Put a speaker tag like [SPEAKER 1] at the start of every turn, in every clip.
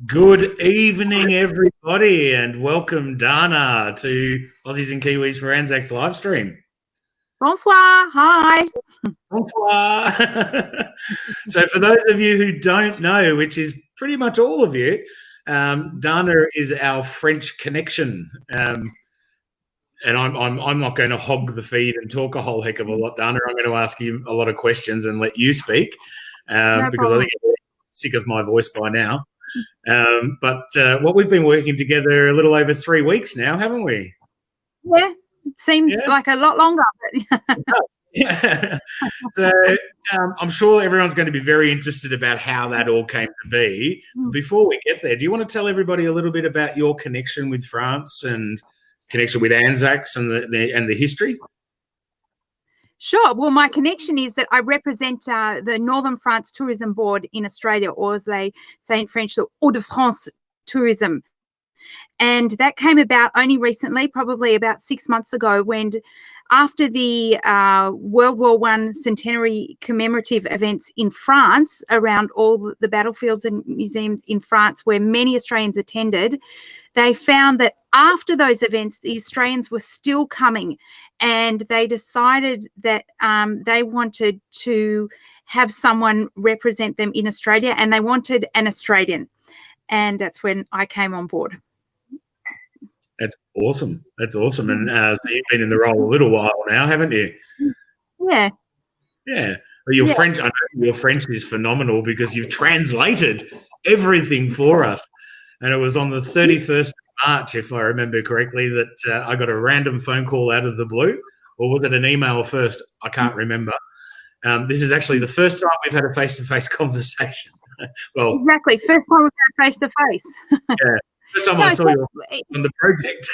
[SPEAKER 1] Good evening, everybody, and welcome, Dana, to Aussies and Kiwis for ANZAC's live stream.
[SPEAKER 2] Bonsoir. Hi.
[SPEAKER 1] Bonsoir. So for those of you who don't know, which is pretty much all of you, Dana is our French connection. And I'm not going to hog the feed and talk a whole heck of a lot, Dana. I'm going to ask you a lot of questions and let you speak because I think you're sick of my voice by now. But what we've been working together a little over 3 weeks now, haven't we?
[SPEAKER 2] Yeah, it seems like a lot longer. But
[SPEAKER 1] yeah. So I'm sure everyone's going to be very interested about how that all came to be. Before we get there, do you want to tell everybody a little bit about your connection with France and connection with ANZACs and the history?
[SPEAKER 2] Sure. Well, my connection is that I represent the Northern France Tourism Board in Australia, or as they say in French, the Hauts De France Tourism. And that came about only recently, probably about 6 months ago, when after the World War I centenary commemorative events in France, around all the battlefields and museums in France where many Australians attended, they found that after those events, the Australians were still coming, and they decided that they wanted to have someone represent them in Australia, and they wanted an Australian. And that's when I came on board.
[SPEAKER 1] That's awesome. That's awesome. And so you've been in the role a little while now, haven't you?
[SPEAKER 2] Yeah.
[SPEAKER 1] Yeah. Well, your French, I know your French is phenomenal because you've translated everything for us. And it was on the 31st of March, if I remember correctly, that I got a random phone call out of the blue. Or was it an email first? I can't remember. This is actually the first time we've had a face-to-face conversation. Well,
[SPEAKER 2] exactly. First time we've had face-to-face.
[SPEAKER 1] Yeah. First time I saw you on the project.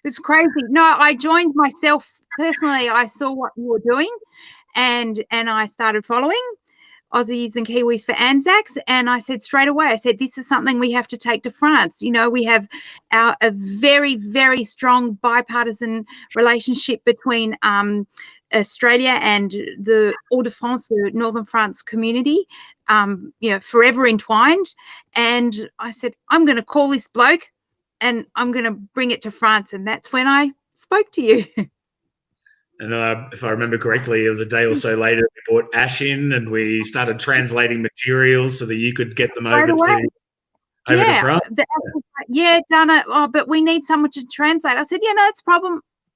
[SPEAKER 2] It's crazy. No, I joined myself personally. I saw what you were doing, and I started following Aussies and Kiwis for ANZACs, and I said straight away, I said, this is something we have to take to France. You know, we have a very, very strong bipartisan relationship between Australia and the Hauts de France, the Northern France community, forever entwined. And I said, I'm going to call this bloke and I'm going to bring it to France. And that's when I spoke to you.
[SPEAKER 1] And if I remember correctly, it was a day or so later we brought Ash in and we started translating materials so that you could get them over to France.
[SPEAKER 2] Dana, but we need someone to translate. I said, no, it's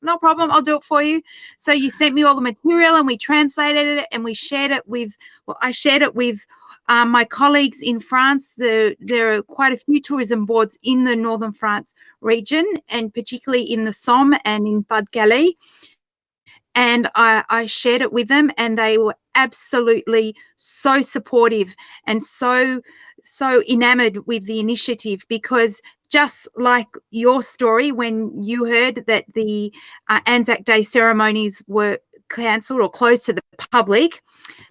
[SPEAKER 2] no problem. I'll do it for you. So you sent me all the material and we translated it and we shared it with, I shared it with my colleagues in France. There are quite a few tourism boards in the Northern France region, and particularly in the Somme and in Pas-de-Calais. And I shared it with them, and they were absolutely so supportive and so enamored with the initiative, because just like your story, when you heard that the ANZAC Day ceremonies were cancelled or closed to the public,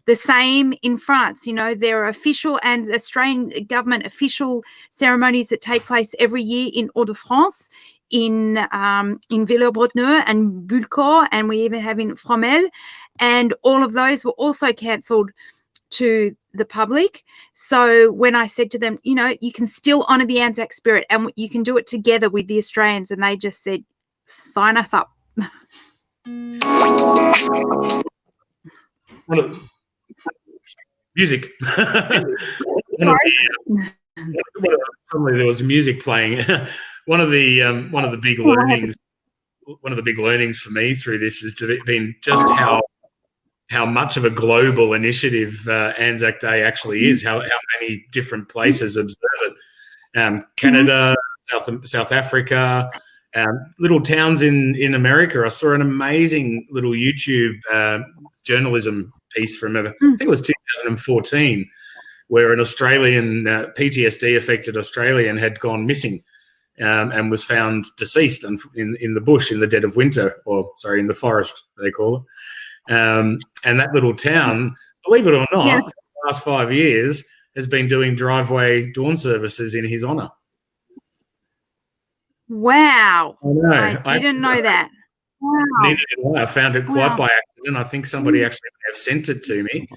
[SPEAKER 2] the same in France. You know, there are official and Australian government official ceremonies that take place every year in Hauts de France, in Villers-Bretonneux and Bulcourt, and we even have in Fromelles, and all of those were also cancelled to the public. So when I said to them, you can still honour the ANZAC spirit and you can do it together with the Australians, and they just said, sign us up.
[SPEAKER 1] Music. Suddenly there was music playing. One of the big learnings for me through this has been just how much of a global initiative ANZAC Day actually is. How many different places observe it. Canada, South Africa, little towns in America. I saw an amazing little YouTube journalism piece from I think it was 2014, where an Australian PTSD-affected Australian had gone missing and was found deceased in the bush in the dead of winter, in the forest, they call it. And that little town, believe it or not, for the last 5 years, has been doing driveway dawn services in his honour.
[SPEAKER 2] Wow.
[SPEAKER 1] I know.
[SPEAKER 2] I didn't know that. Wow.
[SPEAKER 1] Neither did I. I found it quite by accident. I think somebody actually may have sent it to me.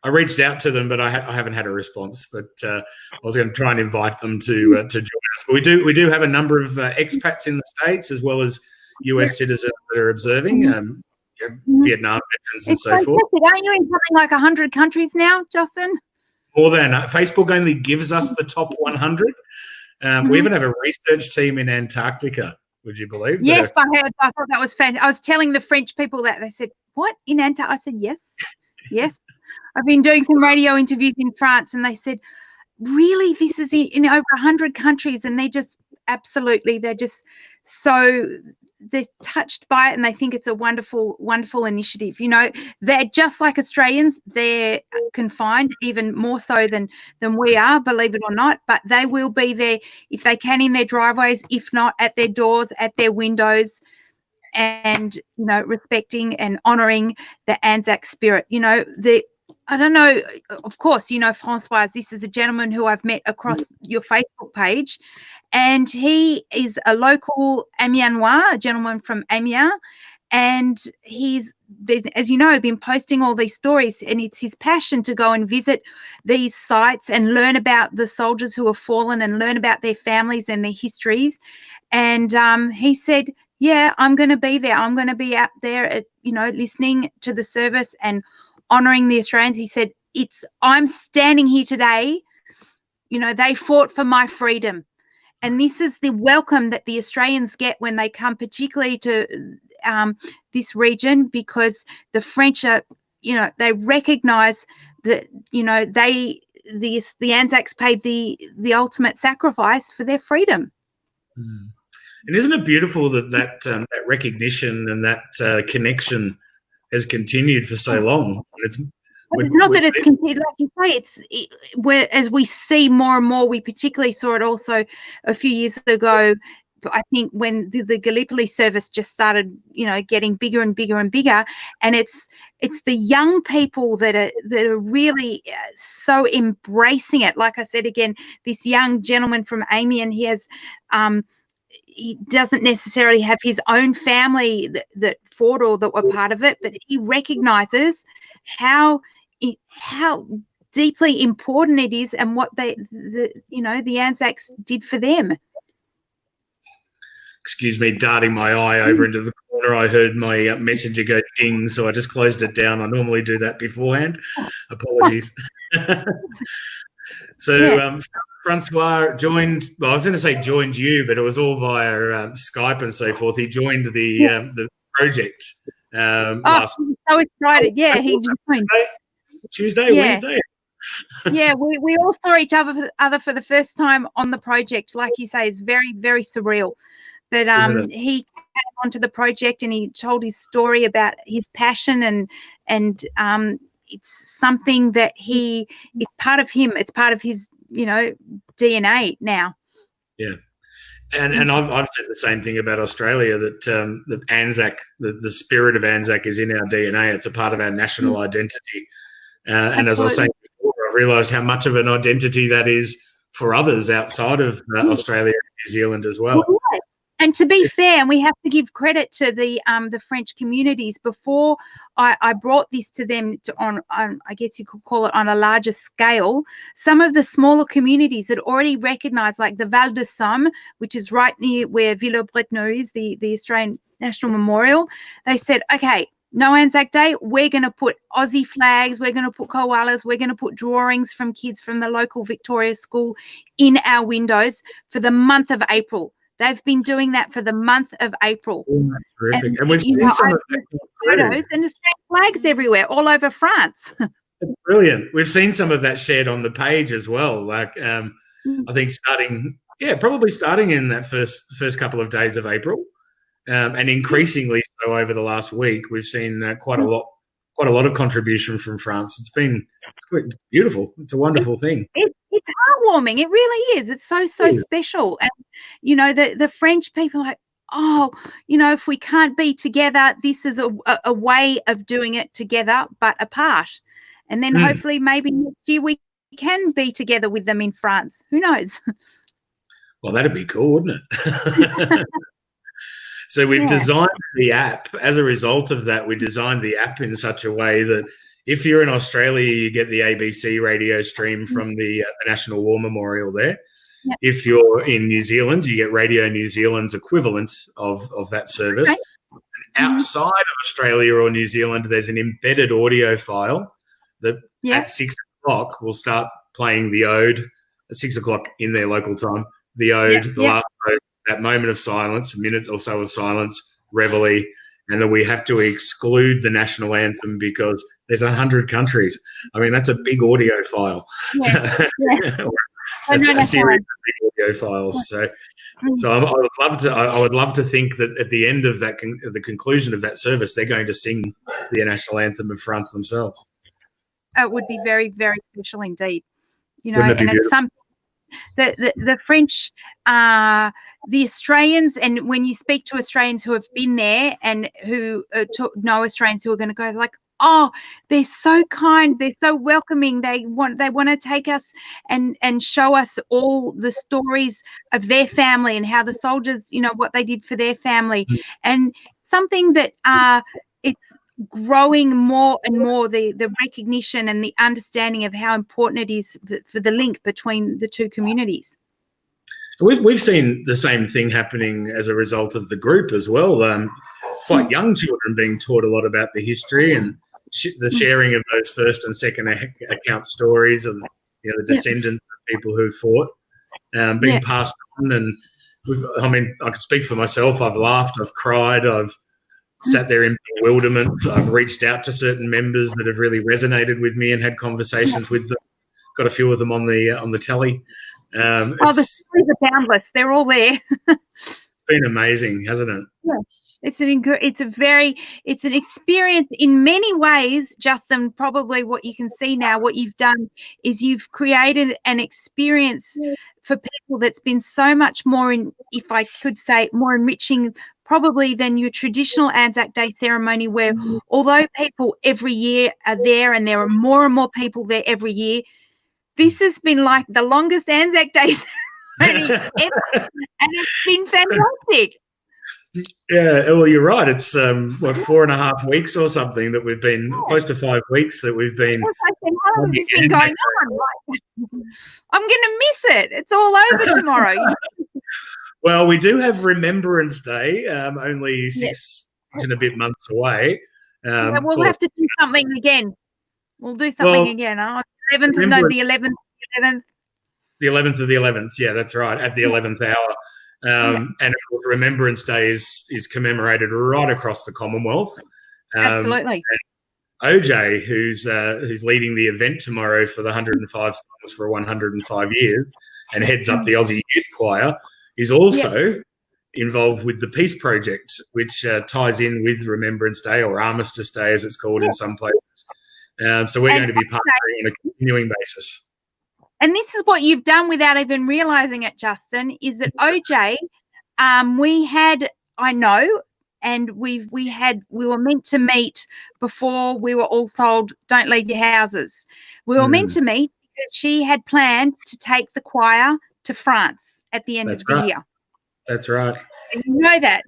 [SPEAKER 1] I I reached out to them, but I haven't had a response. But I was going to try and invite them to join us. But we do have a number of expats in the States as well as US citizens that are observing, Vietnam veterans and so forth.
[SPEAKER 2] Aren't you in something like 100 countries now, Justin?
[SPEAKER 1] More than Facebook only gives us the top 100. We even have a research team in Antarctica. Would you believe?
[SPEAKER 2] Yes, I heard. I thought that was fantastic. I was telling the French people that. They said, "What, in Antarctica?" I said, "Yes, yes." I've been doing some radio interviews in France, and they said, "Really, this is in over 100 countries," and they're just they're touched by it, and they think it's a wonderful, wonderful initiative. They're just like Australians. They're confined even more so than we are, believe it or not, but they will be there if they can in their driveways, if not at their doors, at their windows, and respecting and honoring the ANZAC spirit. I don't know, of course, Francois, this is a gentleman who I've met across your Facebook page, and he is a local Amiens-nois, a gentleman from Amiens, and he's, as you know, been posting all these stories, and it's his passion to go and visit these sites and learn about the soldiers who have fallen and learn about their families and their histories. And he said, yeah, I'm going to be there. I'm going to be out there, listening to the service and honouring the Australians. He said, I'm standing here today, they fought for my freedom. And this is the welcome that the Australians get when they come, particularly to this region, because the French are, they recognise that, the Anzacs paid the ultimate sacrifice for their freedom.
[SPEAKER 1] And isn't it beautiful that recognition and that connection has continued for so long?
[SPEAKER 2] It's not that it's continued, like you say. As we see more and more, we particularly saw it also a few years ago, I think, when the Gallipoli service just started, getting bigger and bigger and bigger, and it's the young people that are really so embracing it. Like I said, again, this young gentleman from Amiens, he doesn't necessarily have his own family that fought or that were part of it, but he recognises how deeply important it is and what the Anzacs did for them.
[SPEAKER 1] Excuse me, darting my eye over into the corner, I heard my messenger go ding, so I just closed it down. I normally do that beforehand. Apologies. So Francois joined, well, I was going to say joined you, but it was all via Skype and so forth. He joined the project last.
[SPEAKER 2] So excited. Yeah, he joined.
[SPEAKER 1] Tuesday, Wednesday.
[SPEAKER 2] Yeah, we all saw each other for the first time on the project. Like you say, it's very, very surreal. But he came onto the project and he told his story about his passion, and it's something that it's part of him. It's part of his, DNA now. Yeah.
[SPEAKER 1] And I've said the same thing about Australia, that the ANZAC, the spirit of ANZAC is in our DNA. It's a part of our national identity. And as I was saying before, I've realised how much of an identity that is for others outside of Australia and New Zealand as well.
[SPEAKER 2] And to be fair, and we have to give credit to the French communities. Before I brought this to them on, I guess you could call it on a larger scale, some of the smaller communities had already recognised, like the Val de Somme, which is right near where Villers-Bretonneux is, the Australian National Memorial. They said, okay, no Anzac Day, we're going to put Aussie flags, we're going to put koalas, we're going to put drawings from kids from the local Victoria school in our windows for the month of April. They've been doing that for the month of April.
[SPEAKER 1] Oh, that's terrific. And we've seen some of that
[SPEAKER 2] photos and Australian flags everywhere, all over France.
[SPEAKER 1] That's brilliant. We've seen some of that shared on the page as well. Like I think probably starting in that first couple of days of April, and increasingingly so over the last week, we've seen quite a lot of contribution from France. It's quite beautiful. It's a wonderful thing.
[SPEAKER 2] It's heartwarming. It really is. It's so special. And the French people are like, if we can't be together, this is a way of doing it together but apart. And then hopefully maybe next year we can be together with them in France. Who knows?
[SPEAKER 1] Well, that'd be cool, wouldn't it? So we've designed the app. As a result of that, we designed the app in such a way that If you're in Australia, you get the ABC radio stream from the National War Memorial there.
[SPEAKER 2] Yep.
[SPEAKER 1] If you're in New Zealand, you get Radio New Zealand's equivalent of that service.
[SPEAKER 2] Okay.
[SPEAKER 1] Outside of Australia or New Zealand, there's an embedded audio file that at 6 o'clock will start playing the Ode at 6 o'clock in their local time. The Ode, the last Ode, that moment of silence, a minute or so of silence, reveille, and then we have to exclude the national anthem because there's 100 countries. I mean, that's a big audio file.
[SPEAKER 2] Yeah.
[SPEAKER 1] That's a series of big audio files. So I would love to think that at the end of that, the conclusion of that service, they're going to sing the national anthem of France themselves.
[SPEAKER 2] It would be very, very special indeed. You know,
[SPEAKER 1] Wouldn't it be
[SPEAKER 2] and it's something the French, the Australians, and when you speak to Australians who have been there and who know Australians who are going to go, like, oh, they're so kind, they're so welcoming, they want to take us and show us all the stories of their family and how the soldiers, you know, what they did for their family, and something that it's growing more and more, the recognition and the understanding of how important it is for the link between the two communities.
[SPEAKER 1] We've seen the same thing happening as a result of the group as well. Quite young children being taught a lot about the history and the sharing of those first and second account stories of, you know, the descendants of people who fought, being passed on. And I mean, I can speak for myself. I've laughed, I've cried, I've sat there in bewilderment. I've reached out to certain members that have really resonated with me and had conversations with them. Got a few of them on the telly.
[SPEAKER 2] The stories are boundless. They're all there.
[SPEAKER 1] It's been amazing, hasn't it?
[SPEAKER 2] Yeah. It's an experience in many ways, Justin. Probably what you can see now, what you've done is you've created an experience for people that's been so much more, if I could say, more enriching probably than your traditional ANZAC Day ceremony, where although people every year are there and there are more and more people there every year, this has been like the longest ANZAC Day ceremony ever, and it's been fantastic.
[SPEAKER 1] Yeah, well, you're right. It's 4.5 weeks or something that we've been, close to 5 weeks that we've been.
[SPEAKER 2] How long has this been going on? I'm going to miss it. It's all over tomorrow.
[SPEAKER 1] Well, we do have Remembrance Day, only 6 and a bit months away.
[SPEAKER 2] We'll have to do something again. We'll do something again. The 11th.
[SPEAKER 1] The 11th of the 11th. Yeah, that's right. At the 11th hour. And of course, Remembrance Day is commemorated right across the Commonwealth.
[SPEAKER 2] Absolutely.
[SPEAKER 1] OJ, who's leading the event tomorrow for the 105 songs for 105 years and heads up the Aussie Youth Choir, is also involved with the Peace Project, which ties in with Remembrance Day, or Armistice Day, as it's called in some places. So we're going to be partnering on a continuing basis.
[SPEAKER 2] And this is what you've done without even realising it, Justin, is that OJ, we were meant to meet before we were all told, don't leave your houses. We were meant to meet because she had planned to take the choir to France at the end of the year. That's right. And you know that.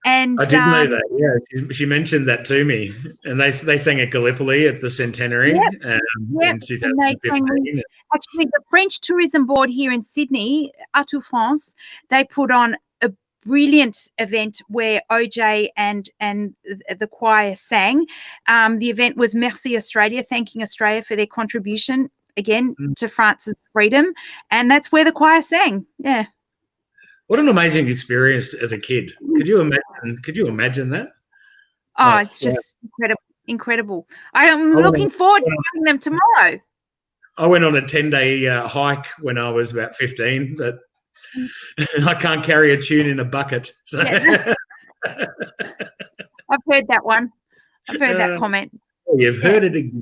[SPEAKER 2] And
[SPEAKER 1] I did know that, yeah. She mentioned that to me. And they sang at Gallipoli at the centenary in 2015.
[SPEAKER 2] Actually, the French Tourism Board here in Sydney, Hauts De France, they put on a brilliant event where OJ and the choir sang. The event was Merci Australia, thanking Australia for their contribution, again, to France's freedom. And that's where the choir sang, yeah.
[SPEAKER 1] What an amazing experience as a kid. Could you imagine that?
[SPEAKER 2] Oh, it's just incredible. I'm looking forward to having them tomorrow.
[SPEAKER 1] I went on a 10-day hike when I was about 15, but I can't carry a tune in a bucket. So.
[SPEAKER 2] Yeah. I've heard that one. I've heard that comment.
[SPEAKER 1] You've heard it again.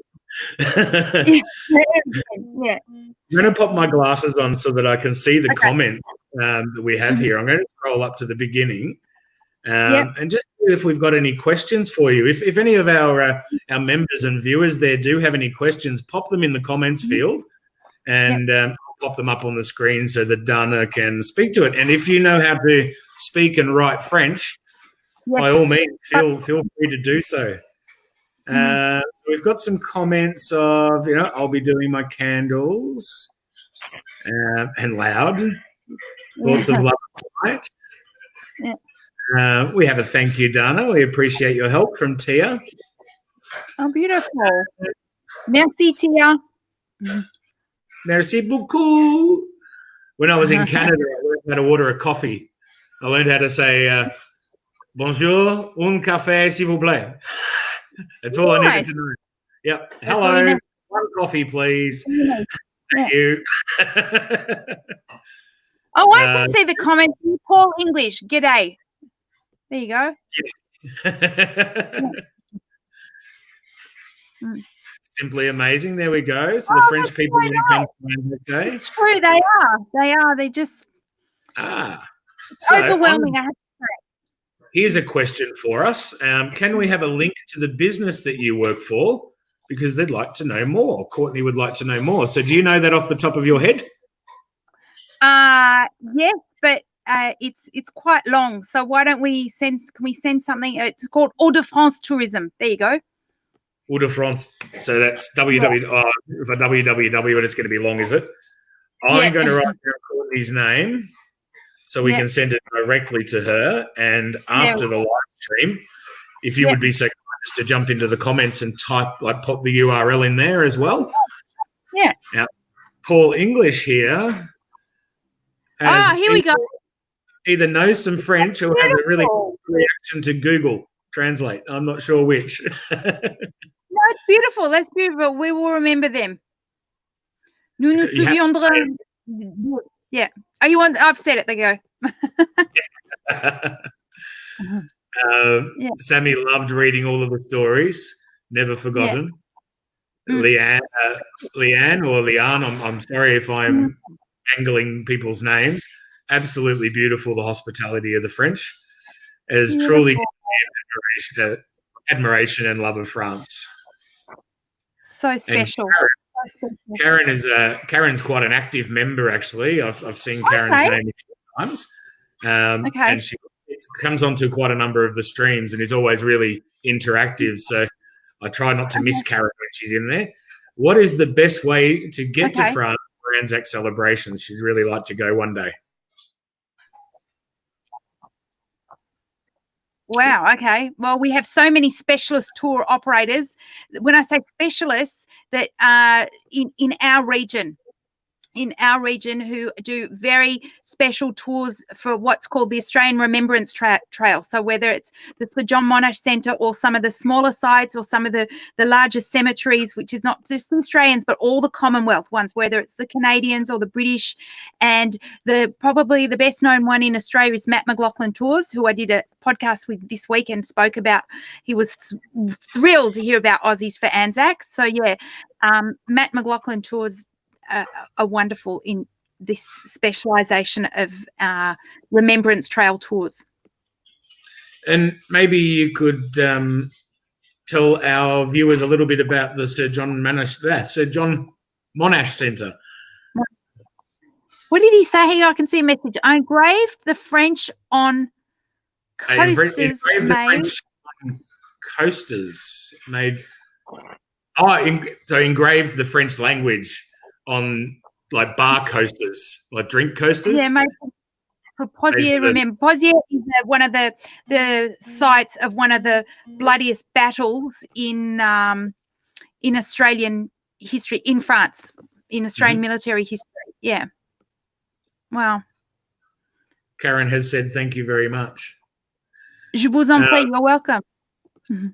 [SPEAKER 2] Yeah.
[SPEAKER 1] I'm going to pop my glasses on so that I can see the comments that we have here. I'm going to scroll up to the beginning and just see if we've got any questions for you. If any of our members and viewers there do have any questions, pop them in the comments field and I'll pop them up on the screen so that Dana can speak to it. And if you know how to speak and write French, by all means, feel free to do so. We've got some comments of, I'll be doing my candles and loud. Thoughts of love and light. We have a thank you, Dana. We appreciate your help from Tia.
[SPEAKER 2] Oh, beautiful. Merci, Tia.
[SPEAKER 1] Merci beaucoup. When I was in Canada, I learned how to order a coffee. I learned how to say, bonjour, un café, s'il vous plaît. That's all I needed to know. Yep. Hello, one coffee, please. Thank you.
[SPEAKER 2] Oh, I can see the comment. Paul English, g'day. There you go.
[SPEAKER 1] Simply amazing. There we go. So the French people when it comes to ANZAC Day.
[SPEAKER 2] It's true. They are. They just overwhelming. I have to say.
[SPEAKER 1] Here's a question for us. Can we have a link to the business that you work for? Because they'd like to know more. Courtney would like to know more. So do you know that off the top of your head?
[SPEAKER 2] Yes, but it's quite long. So why don't we send something? It's called Hauts De France Tourism. There you go.
[SPEAKER 1] Hauts De France. So that's www. And it's going to be long, is it? I'm going to write down Courtney's name so we can send it directly to her. And after the live stream, if you would be so kind as to jump into the comments and pop the URL in there as well.
[SPEAKER 2] Yeah.
[SPEAKER 1] Now, Paul English here.
[SPEAKER 2] Here we go.
[SPEAKER 1] Either knows some French or has a really good reaction to Google Translate. I'm not sure which.
[SPEAKER 2] No, it's beautiful. That's beautiful. We will remember them. Nous nous souviendrons. Yeah. Oh, you want? I've said it. There you go.
[SPEAKER 1] Sammy loved reading all of the stories. Never forgotten. Leanne or Leanne. I'm sorry if I'm angling people's names. Absolutely beautiful. The hospitality of the French is truly admiration and love of France.
[SPEAKER 2] So special.
[SPEAKER 1] Karen's quite an active member, actually. I've seen Karen's name a few times. And she comes onto quite a number of the streams and is always really interactive. So I try not to miss Karen when she's in there. What is the best way to get to France for ANZAC celebrations? She'd really like to go one day.
[SPEAKER 2] Wow. Okay. Well, we have so many specialist tour operators. When I say specialists, that are in our region, who do very special tours for what's called the Australian Remembrance Trail. So whether it's the Sir John Monash Centre or some of the smaller sites or some of the larger cemeteries, which is not just the Australians, but all the Commonwealth ones, whether it's the Canadians or the British. And probably the best known one in Australia is Matt McLaughlin Tours, who I did a podcast with this week and spoke about. He was thrilled to hear about Aussies for ANZAC. So yeah, Matt McLaughlin Tours are wonderful in this specialisation of Remembrance Trail tours.
[SPEAKER 1] And maybe you could tell our viewers a little bit about the Sir John Monash Centre.
[SPEAKER 2] What did he say here? I can see a message. I engraved the French on coasters
[SPEAKER 1] engraved the French language on like bar coasters, like drink coasters.
[SPEAKER 2] Yeah, mate. For Pozières, remember, Pozières is one of the sites of one of the bloodiest battles in Australian history, in France, in Australian military history. Yeah. Wow.
[SPEAKER 1] Karen has said thank you very much.
[SPEAKER 2] Je vous en prie. You're welcome.
[SPEAKER 1] I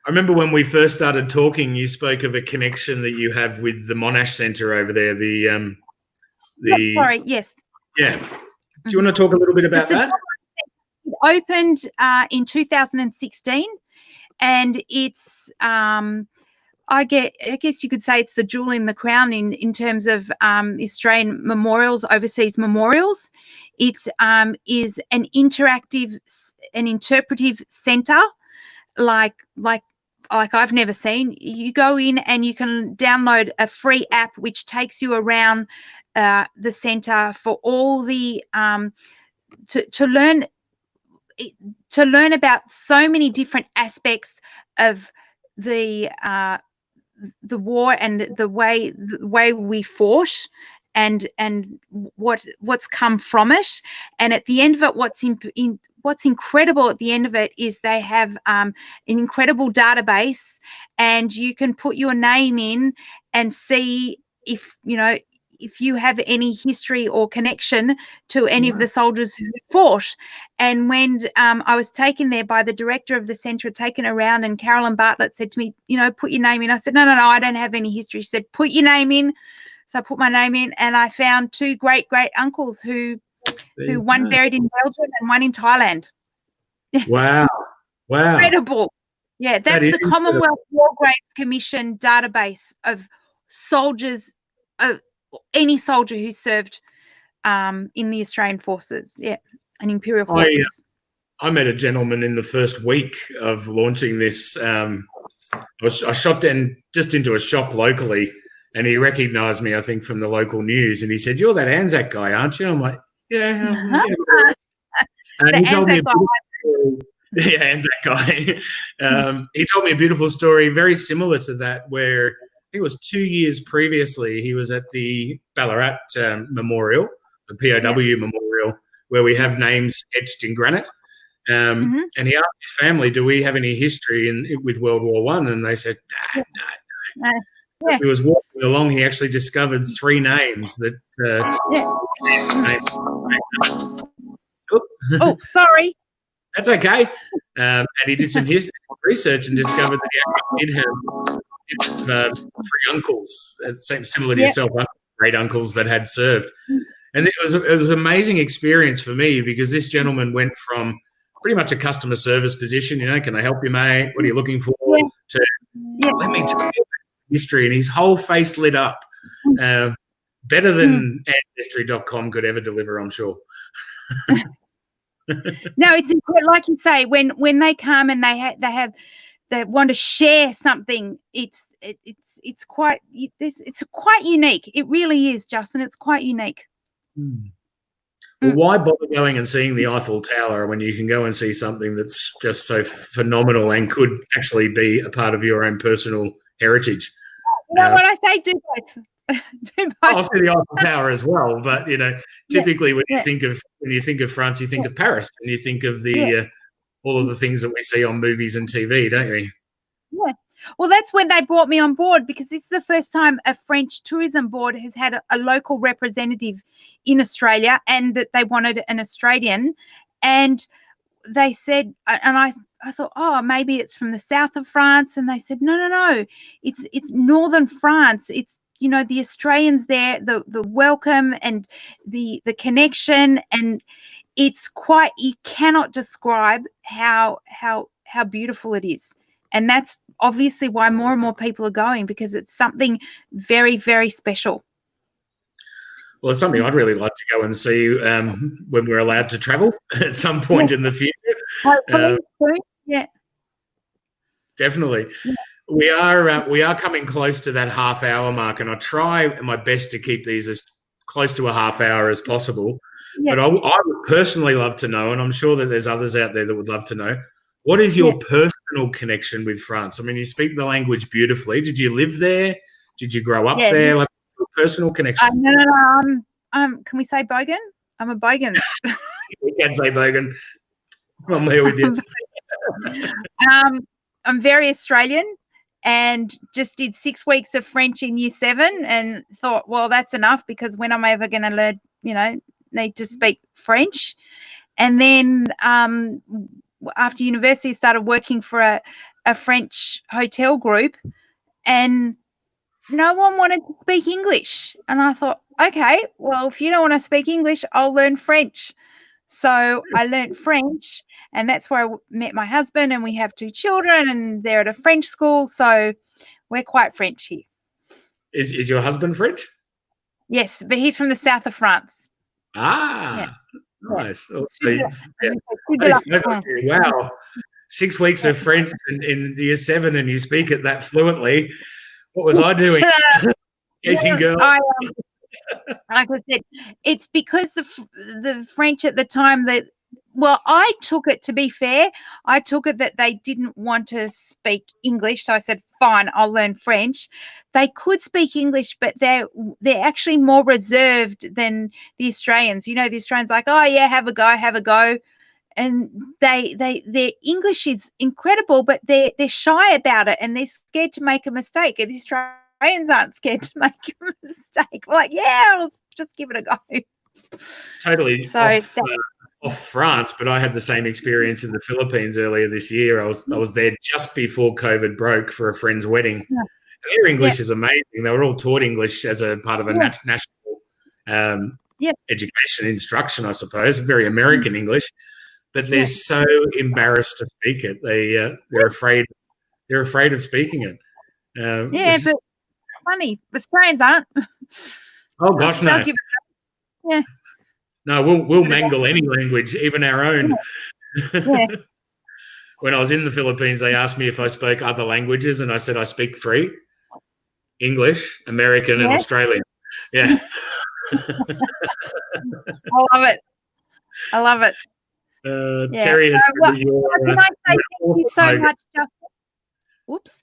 [SPEAKER 1] remember when we first started talking, you spoke of a connection that you have with the Monash Centre over there.
[SPEAKER 2] Yes.
[SPEAKER 1] Yeah. Do you want to talk a little bit about that?
[SPEAKER 2] It opened in 2016, and it's I guess you could say it's the jewel in the crown in terms of Australian memorials, overseas memorials. It is an interpretive centre like I've never seen. You go in and you can download a free app which takes you around the centre for all the to learn about so many different aspects of the war and the way we fought and what's come from it. And at the end of it, what's incredible at the end of it is they have an incredible database, and you can put your name in and see if you have any history or connection to any of the soldiers who fought. And when I was taken there by the director of the centre, taken around, and Carolyn Bartlett said to me, put your name in. I said, no, I don't have any history. She said, put your name in. So I put my name in, and I found two great uncles who one buried in Belgium and one in Thailand.
[SPEAKER 1] Wow.
[SPEAKER 2] Incredible. Yeah, that's the Commonwealth War Graves Commission database of soldiers, of any soldier who served in the Australian forces, and Imperial forces.
[SPEAKER 1] I met a gentleman in the first week of launching this. I shot in just into a shop locally, and he recognised me, I think, from the local news, and he said, "You're that ANZAC guy, aren't you?" I'm like, "Yeah." And he told me ANZAC guy. He told me a beautiful story very similar to that, where I think it was 2 years previously, he was at the Ballarat Memorial, the POW Memorial, where we have names etched in granite. And he asked his family, "Do we have any history with World War One?" And they said, "No." Yeah. He was walking along. He actually discovered 3 names that.
[SPEAKER 2] Oh, sorry.
[SPEAKER 1] That's okay. And he did some research and discovered that he actually did have 3 uncles, similar to yourself, great uncles that had served. And it was an amazing experience for me, because this gentleman went from pretty much a customer service position, can I help you, mate? What are you looking for? To let me tell you history, and his whole face lit up. Better than Ancestry.com could ever deliver, I'm sure.
[SPEAKER 2] No, it's incredible. Like you say, when they come and they want to share something, it's quite unique. It really is, Justin. It's quite unique.
[SPEAKER 1] Well, why bother going and seeing the Eiffel Tower when you can go and see something that's just so phenomenal and could actually be a part of your own personal heritage?
[SPEAKER 2] You know what I say? Do both.
[SPEAKER 1] I'll see the Eiffel Tower as well, but typically when you think of France, you think of Paris, and you think of the all of the things that we see on movies and TV, don't you?
[SPEAKER 2] Yeah. Well, that's when they brought me on board, because this is the first time a French tourism board has had a local representative in Australia, and that they wanted an Australian. And they said, and I thought, oh, maybe it's from the south of France. And they said, no, it's northern France. It's, the Australians there, the welcome and the connection, and it's quite, you cannot describe how beautiful it is. And that's obviously why more and more people are going, because it's something very, very special.
[SPEAKER 1] Well, it's something I'd really like to go and see when we're allowed to travel at some point in the future.
[SPEAKER 2] Yeah,
[SPEAKER 1] definitely. Yeah. We are coming close to that half-hour mark, and I try my best to keep these as close to a half hour as possible. Yeah. But I would personally love to know, and I'm sure that there's others out there that would love to know, what is your personal connection with France? I mean, you speak the language beautifully. Did you live there? Did you grow up there? Like, your personal connection?
[SPEAKER 2] No. Can we say Bogan? I'm a Bogan.
[SPEAKER 1] We can say Bogan. I'm there with you.
[SPEAKER 2] I'm very Australian, and just did 6 weeks of French in year 7, and thought, well, that's enough, because when am I ever going to learn, need to speak French? And then after university, started working for a French hotel group, and no one wanted to speak English. And I thought, okay, well, if you don't want to speak English, I'll learn French. So I learned French, and that's where I met my husband, and we have 2 children, and they're at a French school. So we're quite French here.
[SPEAKER 1] Is your husband French?
[SPEAKER 2] Yes, but he's from the south of France.
[SPEAKER 1] Nice. Wow. 6 weeks of French in year 7, and you speak it that fluently. What was I doing? Chasing girls.
[SPEAKER 2] Like I said, it's because the French at the time that well, I took it, to be fair, I took it that they didn't want to speak English. So I said, fine, I'll learn French. They could speak English, but they're actually more reserved than the Australians. You know, the Australians like, oh yeah, have a go. And their English is incredible, but they're shy about it and they're scared to make a mistake. And the Australians aren't scared to make a mistake. We're like, yeah, I'll just give it a go.
[SPEAKER 1] Totally
[SPEAKER 2] So
[SPEAKER 1] off France, but I had the same experience in the Philippines earlier this year. I was there just before COVID broke for a friend's wedding.
[SPEAKER 2] Yeah.
[SPEAKER 1] Their English is amazing. They were all taught English as a part of a national education instruction, I suppose. Very American English, but they're so embarrassed to speak it. They're afraid. They're afraid of speaking it.
[SPEAKER 2] But funny, Australians aren't.
[SPEAKER 1] Oh gosh, no.
[SPEAKER 2] Yeah.
[SPEAKER 1] No, we'll mangle any language, even our own.
[SPEAKER 2] Yeah.
[SPEAKER 1] When I was in the Philippines, they asked me if I spoke other languages, and I said I speak 3: English, American, and Australian. Yeah.
[SPEAKER 2] I love it.
[SPEAKER 1] Terry has said that
[SPEAKER 2] can I say thank you so much, Justin? Whoops.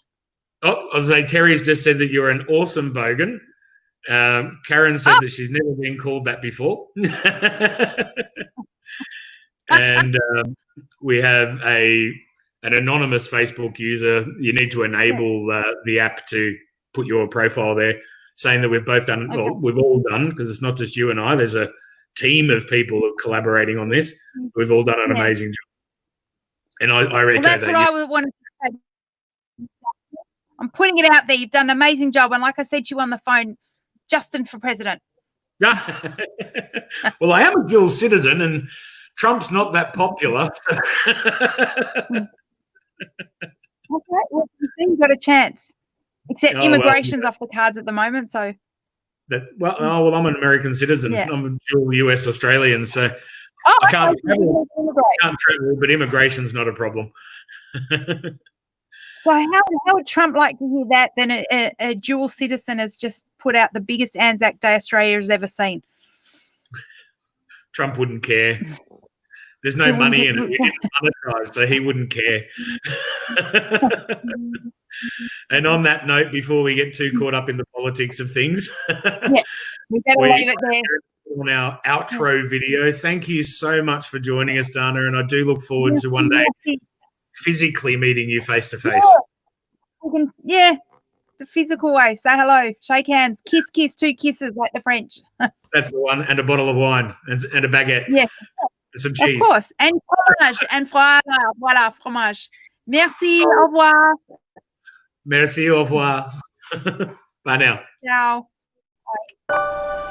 [SPEAKER 1] Oh, I was saying Terry's just said that you're an awesome bogan. Karen said that she's never been called that before. And we have an anonymous Facebook user. You need to enable the app to put your profile there, saying that we've both done, we've all done, because it's not just you and I. There's a team of people collaborating on this. We've all done an amazing job. And I reckon
[SPEAKER 2] that's what I would want to say. I'm putting it out there. You've done an amazing job. And like I said to you on the phone, Justin for president.
[SPEAKER 1] Well, I am a dual citizen and Trump's not that popular. So.
[SPEAKER 2] Okay, well, you've got a chance. Except immigration's off the cards at the moment, so.
[SPEAKER 1] I'm an American citizen. Yeah. I'm a dual US Australian, so I can't travel. But immigration's not a problem.
[SPEAKER 2] Well, how would Trump like to hear that? Then a dual citizen has just put out the biggest ANZAC Day Australia has ever seen.
[SPEAKER 1] Trump wouldn't care. There's no money in it. We get monetized, so he wouldn't care. And on that note, before we get too caught up in the politics of things,
[SPEAKER 2] we better leave it there.
[SPEAKER 1] On our outro video. Thank you so much for joining us, Dana, and I do look forward to one day physically meeting you face to face.
[SPEAKER 2] The physical way. Say hello, shake hands, kiss, 2 kisses like the French.
[SPEAKER 1] That's the one, and a bottle of wine and a baguette.
[SPEAKER 2] Yeah.
[SPEAKER 1] And some cheese.
[SPEAKER 2] Of course. And fromage. And voilà, fromage. Merci, au revoir.
[SPEAKER 1] Merci, au revoir. Bye now.
[SPEAKER 2] Ciao. Bye.